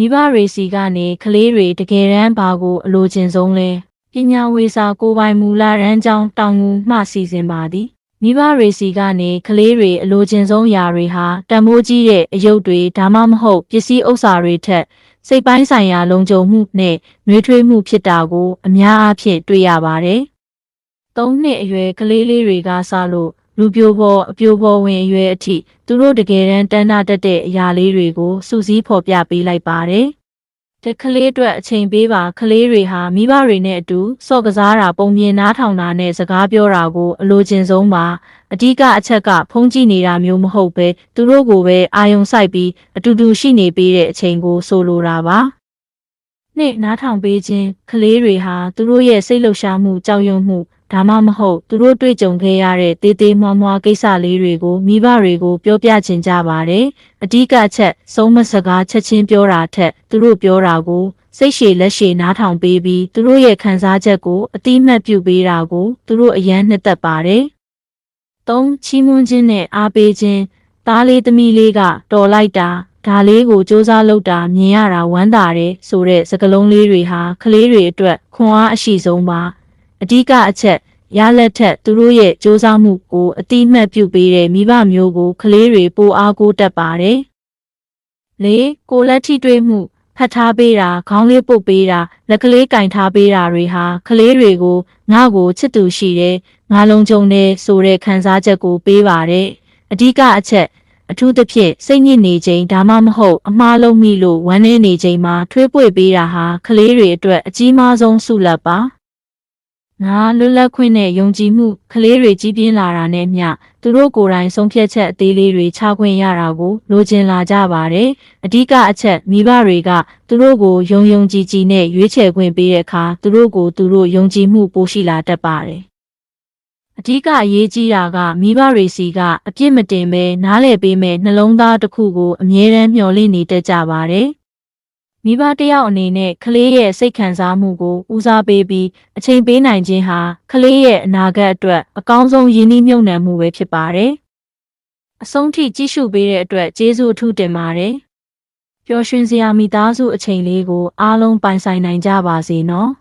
မိဘတွေစီကနေကလေးတွေတကယ်တမ်းဘာကိုအလိုချင်ဆုံးလဲပညာဝေစာကိုပိုင်မူလရန်ကြောင်းတောင်ငူမှစီစဉ်ပါသည်မိဘတွေစီကနေကလေးတွေအလိုချင်ဆုံးຢာတွေဟာတန်ဖိုးကြီးတဲ့အယုတ်တွေဒါမှမဟုတ်ပစ္စည်းဥစ္စာတွေထက်စိတ်ပိုင်းဆိုင်ရာလုံခြုံမှုနဲ့နှွေးထွေးမှုဖြစ်တာကိုအများအားဖြင့်တွေ့ရပါတယ်။၃နှစ်အရွယ်ကလေးလေးတွေကစလို့လူပြိုပေါ်အပြိုပေါ်ဝင်အရွယ်အထိသူတို့တကယ်တမ်းတန်းတာတက်တဲ့အရာလေးတွေကိုစူးစီးဖော်ပြပေးလိုက်ပါတယ်။ဒီကလေးအတွက်အချိန်ပေးပါကလေးတွေဟာမိဘတွေနဲ့အတူစော့ကစားတာပုံမြင်နားထောင်တာနဲ့စကားပြောတာကိုအလိုချင်ဆုံးပါအဓိကအချက်ကဖုံးကြည့်နေတာမျိုးမဟုတ်ပဲသူတို့ကိုပဲအာယုံစိုက်ပြီးအတူတူရှိနေပေးတဲ့အချိန်ကိုဆိုလိုတာပါနှစ်နားထောင်ပေးခြင်းကလေးတွေဟာသူတို့ရဲ့စိတ်လှုပ်ရှားမှုကြောက်ရွံ့မှုဒါမှမဟုတ်သူတို့တွေ့ကြုံခဲ့ရတဲ့တေးသေးမွှားမွှားကိစ္စလေးတွေကိုမိဘတွေကိုပြောပြချင်ကြပါတယ်အဓိကချက်ဆုံးမစကားချက်ချင်းပြောတာထက်သူတို့ပြောတာကိုစိတ်ရှည်လက်ရှည်နားထောင်ပေးပြီးသူတို့ရဲ့ခံစားချက်ကိုအတိအမှတ်ပြုပေးတာကိုသူတို့အယမ်းနှစ်သက်ပါတယ်၃ချီးမွမ်းခြင်းနဲ့အားပေးခြင်းသားလေးသမီးလေးကတော်လိုက်တာဒါလေးကိုစူးစမ်းလုပ်တာမြင်ရတာဝမ်းသာတယ်ဆိုတဲ့စကားလုံးလေးတွေဟာကလေးတွေအတွက်ခွန်အားအရှိဆုံးပါအဓိကအချက်ရလက်ထက်သူတို့ရဲ့စူးစမ်းမှုကိုအတိအမှတ်ပြုပေးတဲ့မိဘမျိုးကိုကလေးတွေပိုအားကိုးတတ်ပါတယ်၄ကိုလက်ထိတွေ့မှုဖတ်ထားပေးတာခေါင်းလေးပုတ်ပေးတာလက်ကလေးကင်ထားပေးတာတွေဟာကလေးတွေကိုငါ့ကိုချစ်သူရှိတယ်ငါလုံးကြုံတယ်ဆိုတဲ့ခံစားချက်ကိုပေးပါတယ်အဓိကအချက်အထူးသဖြင့်စိတ်ညစ်နေချိန်ဒါမှမဟုတ်အမှားလုံးမိလို့ဝမ်းနည်းနေချိန်မှာထွေးပွေပေးတာဟာကလေးတွေအတွက်အကြီးမားဆုံးဆုလတ်ပါငါလွတ်လပ်ခွင့်နဲ့ယုံကြည်မှုကလေးတွေကြီးပြင်းလာတာနဲ့မျှသူတို့ကိုယ်တိုင်ဆုံးဖြတ်ချက်အသေးလေးတွေချခွင့်ရတာကိုလိုချင်လာကြပါတယ်အဓိကအချက်မိဘတွေကသူတို့ကိုယုံကြည်နဲ့ရွေးချယ်ခွင့်ပေးတဲ့အခါသူတို့ကိုသူတို့ယုံကြည်မှုပိုရှိလာတတ်ပါတယ်အဓိကအရေးကြီးတာကမိဘတွေစီကအပြစ်မတင်ပဲနားလည်ပေးမဲ့နှလုံးသားတစ်ခုကိုအမြဲတမ်းမျှော်လင့်နေတတ်ကြပါတယ်မိဘတယောက်အနေနဲ့ကလေးရဲ့စိတ်ခံစားမှုကိုဦးစားပေးပြီးအချိန်ပေးနိုင်ခြင်းဟာကလေးရဲ့အနာဂတ်အတွက်အကောင်းဆုံးရင်းနှီးမြှုပ်နှံမှုပဲဖြစ်ပါတယ်။အဆုံးထိကြည့်ရှုပေးတဲ့အတွက်ကျေးဇူးအထူးတင်ပါတယ်။ပျော်ရွှင်စရာမိသားစုအချိန်လေးကိုအားလုံးပိုင်ဆိုင်နိုင်ကြပါစေနော်။